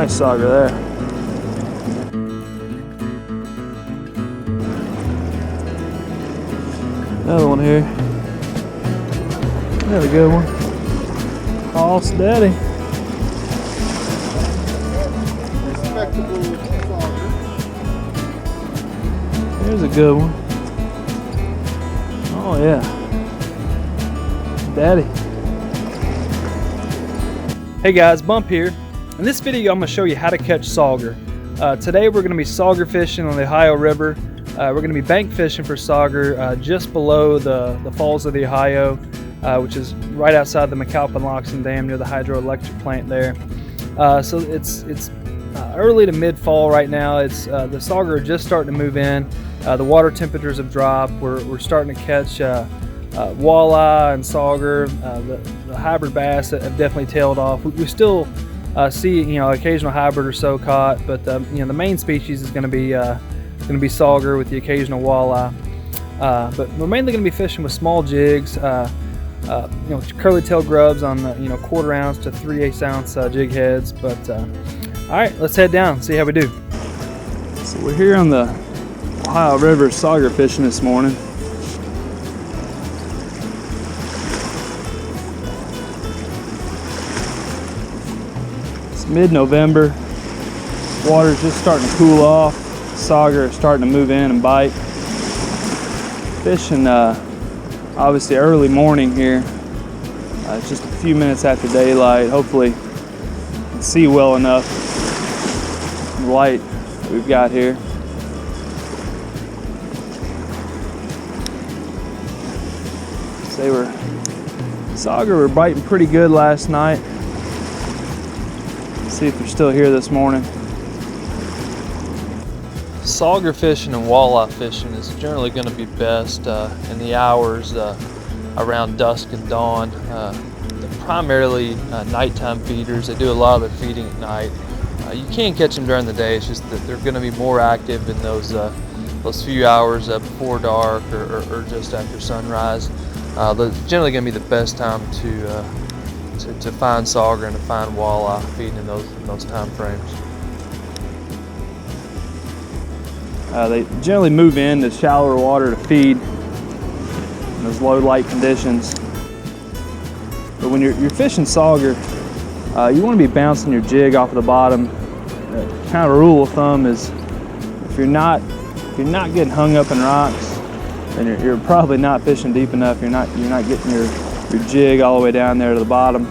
Nice sauger there. Another one here. Another good one. All steady. Respectable sauger. There's a good one. Oh yeah. Daddy. Hey guys, Bump here. In this video I'm going to show you how to catch sauger. Today we're going to be sauger fishing on the Ohio River. We're going to be bank fishing for sauger just below the falls of the Ohio, which is right outside the McAlpine locks and dam near the hydroelectric plant there. So it's early to mid-fall right now. It's the sauger are just starting to move in. The water temperatures have dropped. We're starting to catch walleye and sauger. The hybrid bass have definitely tailed off. We still see occasional hybrid or so caught, but the main species is going to be sauger with the occasional walleye. But we're mainly going to be fishing with small jigs, curly tail grubs on the 1/4 ounce to 3/8 ounce jig heads. But all right, let's head down and see how we do. So we're here on the Ohio River sauger fishing this morning. It's mid-November. Water's just starting to cool off. Sauger are starting to move in and bite. Fishing obviously early morning here. It's just a few minutes after daylight. Hopefully you can see well enough the light that we've got here. Sauger were biting pretty good last night. Let's see if they're still here this morning. Sauger fishing and walleye fishing is generally going to be best in the hours around dusk and dawn. They're primarily nighttime feeders. They do a lot of their feeding at night. You can catch them during the day. It's just that they're going to be more active in those few hours before dark or just after sunrise. That's generally going to be the best time to find sauger and to find walleye feeding in those time frames. They generally move into shallower water to feed in those low light conditions. But when you're fishing sauger, you want to be bouncing your jig off of the bottom. Kind of a rule of thumb is if you're not getting hung up in rocks, then you're probably not fishing deep enough. You're not getting your jig all the way down there to the bottom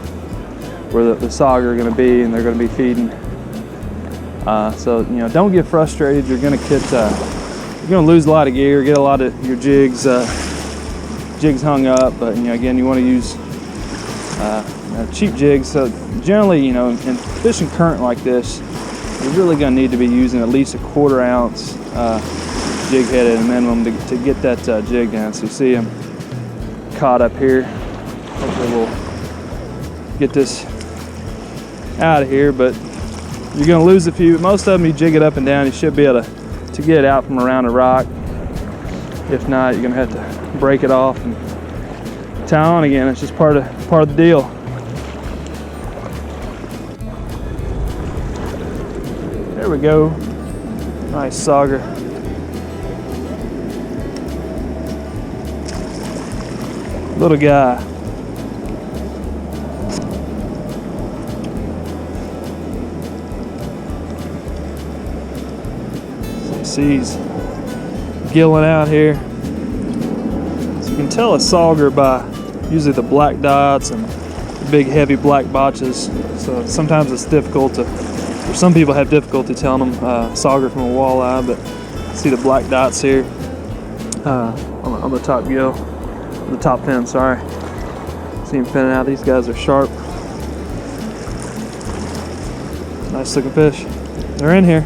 where the sauger are going to be, and they're going to be feeding. So don't get frustrated. You're going to lose a lot of gear, get a lot of your jigs hung up. But again, you want to use cheap jigs. So generally, in fishing current like this, you're really going to need to be using at least a 1/4 ounce jig head at a minimum to get that jig down. So you see them caught up here. Hopefully we'll get this out of here, but you're going to lose a few. Most of them you jig it up and down. You should be able to get it out from around a rock. If not, you're going to have to break it off and tie on again. It's just part of the deal. There we go. Nice sauger. Little guy. See, he's gilling out here. So you can tell a sauger by usually the black dots and the big heavy black botches. So sometimes it's difficult or some people have difficulty telling them sauger from a walleye, but see the black dots here on the top gill. The top fin, sorry. See him finning out. These guys are sharp. Nice looking fish. They're in here.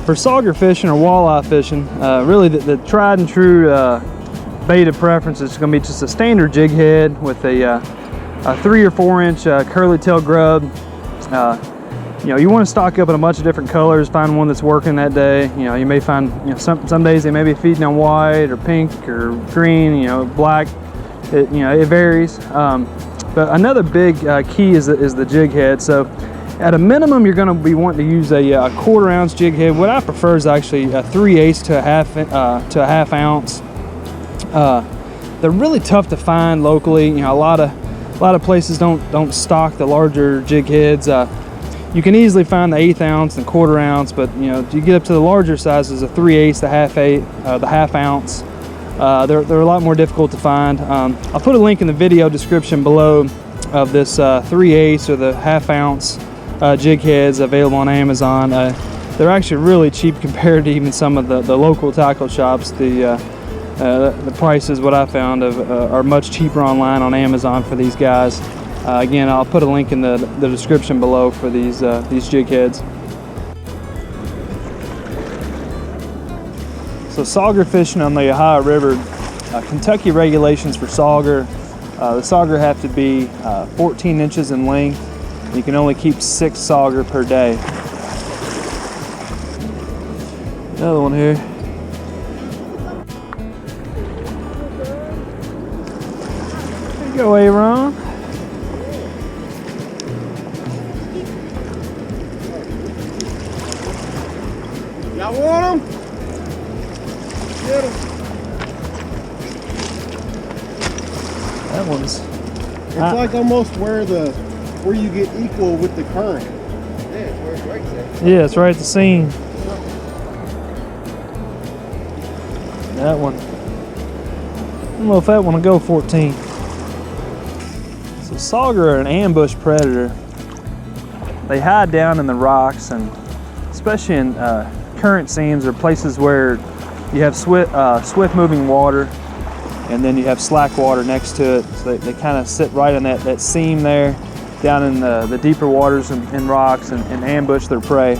For sauger fishing or walleye fishing, really the tried and true bait of preference is going to be just a standard jig head with a 3 or 4 inch curly tail grub. You want to stock up in a bunch of different colors, find one that's working that day. You may find some days they may be feeding on white or pink or green, black. it varies. But another big key is the jig head. So at a minimum, you're going to be wanting to use a 1/4 ounce jig head. What I prefer is actually a 3/8 to a half ounce. They're really tough to find locally. A lot of places don't stock the larger jig heads. You can easily find the 1/8 ounce and 1/4 ounce, but you get up to the larger sizes, the 3/8, the half ounce. They're a lot more difficult to find. I'll put a link in the video description below of this 3/8 or the half ounce jig heads available on Amazon. They're actually really cheap compared to even some of the local tackle shops. The prices, what I found, are much cheaper online on Amazon for these guys. Again, I'll put a link in the description below for these jig heads. So sauger fishing on the Ohio River, Kentucky regulations for sauger. The sauger have to be 14 inches in length. You can only keep 6 sauger per day. Another one here. There you go, Aaron. Y'all want them? Get them. That one's. It's like almost where you get equal with the current. Yeah, it's where it breaks at. Yeah, it's right at the seam. That one. I don't know if that one will go 14. So sauger are an ambush predator. They hide down in the rocks, and especially in current seams or places where you have swift moving water, and then you have slack water next to it. So they kind of sit right in that seam there, down in the deeper waters and rocks, and ambush their prey.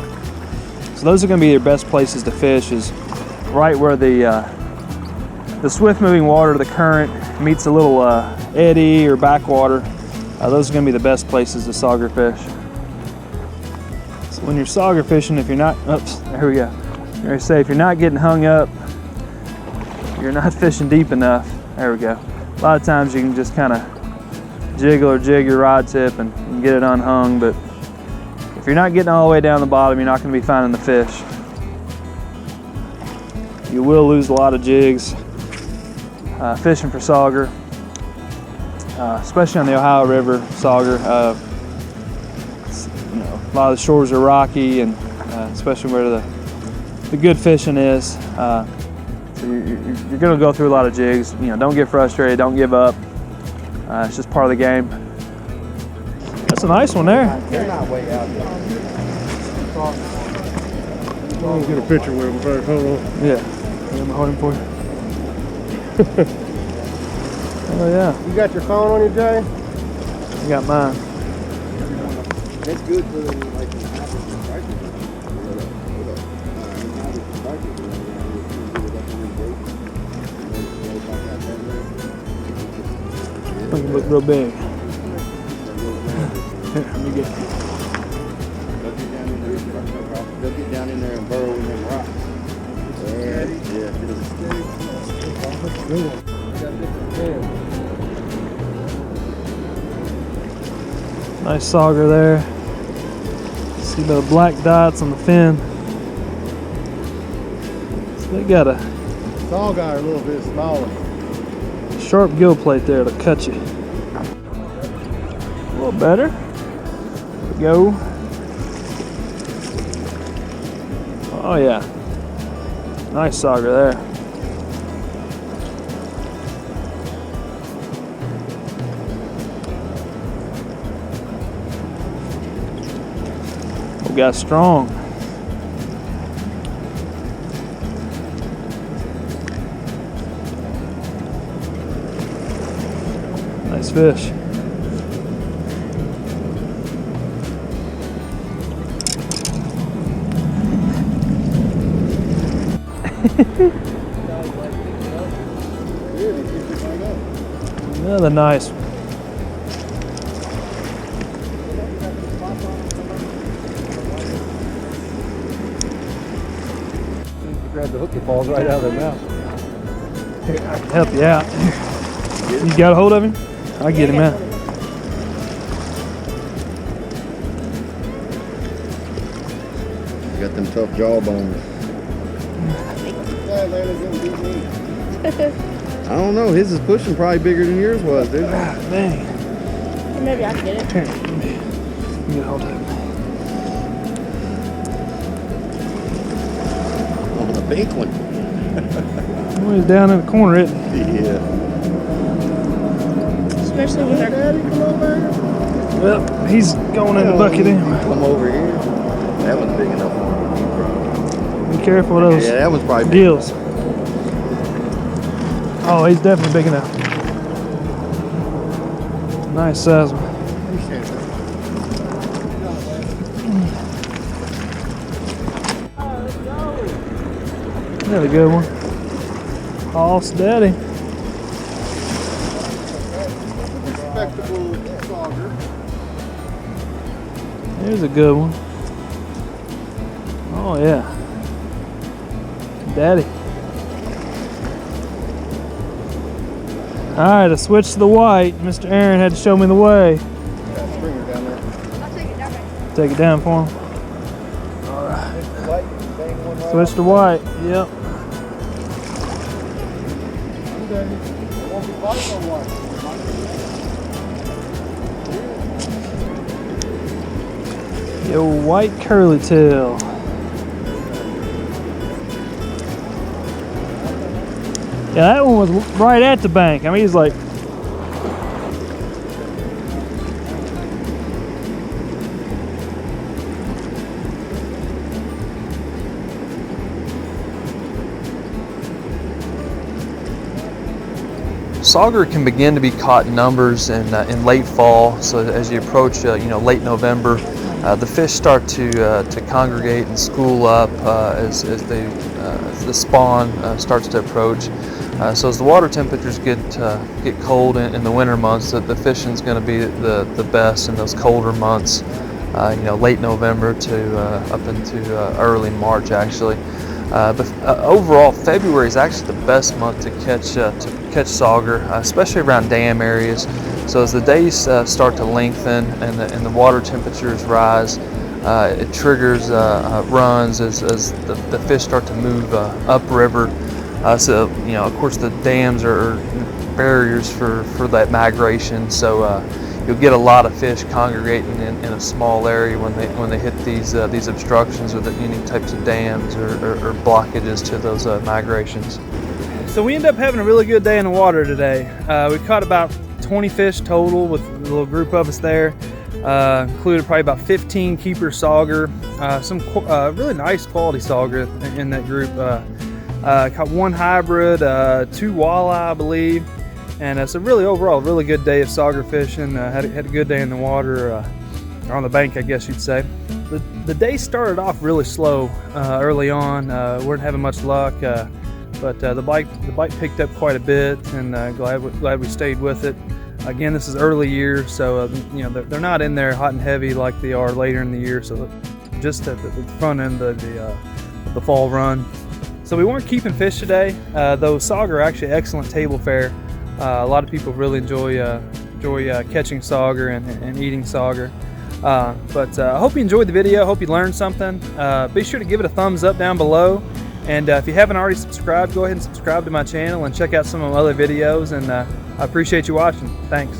So those are going to be your best places to fish, is right where the swift moving water, the current, meets a little eddy or backwater. Those are going to be the best places to sauger fish. So when you're sauger fishing, if you're not, oops, there we go. I say if you're not getting hung up, you're not fishing deep enough. There we go. A lot of times you can just kind of jiggle or jig your rod tip and get it unhung, but if you're not getting all the way down the bottom, you're not going to be finding the fish. You will lose a lot of jigs fishing for sauger, especially on the Ohio River sauger. A lot of the shores are rocky, and especially where the good fishing is. So you're going to go through a lot of jigs. Don't get frustrated. Don't give up. It's just part of the game. That's a nice one there. They're not way out there. I'll get a picture with them first. Hold on. Yeah. I'm holding for you. Oh yeah. You got your phone on you, Jay? I got mine. That's good for like Make it look real big. Here, let me get. They'll get down in there and burrow in them rocks. Nice sauger there. See the black dots on the fin. So they got a Sauger are a little bit smaller. sharp gill plate there to cut you. A little better. There we go. Oh yeah. Nice sauger there. We got strong. Nice fish. Another nice one. Grab the hook, it falls right out of their mouth. Here, I can help you out. You got a hold of him? I'll get him out. Got them tough jawbones. I don't know. His is pushing probably bigger than yours was, dude. Ah, dang. Maybe I can get it. Here, let me get a hold of him. Oh, the pink one. Oh, he's down in the corner, isn't he? Yeah. Especially when they're Daddy, come over here. Well, he's going in the bucket anyway. Come over here. That one's big enough for me. Be careful of those Yeah, that one's probably big gills. Oh, he's definitely big enough. Nice size one. Another good one. All steady. Respectable Sauger. Here's a good one. Oh yeah. Daddy. Alright, I switched to the white. Mr. Aaron had to show me the way. Got a stringer down there. I'll take it down there. Take it down for him. Switch to white. Yep. Yo, white curly tail. Yeah, that one was right at the bank. I mean, he's like. Sauger can begin to be caught in numbers in late fall. So as you approach, late November, the fish start to congregate and school up as the spawn starts to approach. So as the water temperatures get cold in the winter months, the fishing's going to be the best in those colder months. Late November to up into early March actually. But overall, February is actually the best month to catch sauger, especially around dam areas. So as the days start to lengthen and the water temperatures rise, it triggers runs as the fish start to move upriver. So of course, the dams are barriers for that migration. So you'll get a lot of fish congregating in a small area when they hit these obstructions or any types of dams or blockages to those migrations. So we end up having a really good day in the water today. We caught about 20 fish total with a little group of us there. Included probably about 15 keeper sauger, some really nice quality sauger in that group. Caught one hybrid, 2 walleye, I believe. And it's really overall a really good day of sauger fishing. Had a good day in the water, on the bank, I guess you'd say. The day started off really slow early on. Weren't having much luck, but the bite picked up quite a bit, and glad we stayed with it. Again, this is early year, so they're not in there hot and heavy like they are later in the year. So just at the front end of the fall run. So we weren't keeping fish today, though sauger are actually excellent table fare. A lot of people really enjoy catching sauger and eating sauger. But I hope you enjoyed the video. I hope you learned something. Be sure to give it a thumbs up down below. And if you haven't already subscribed, go ahead and subscribe to my channel and check out some of my other videos. And I appreciate you watching. Thanks.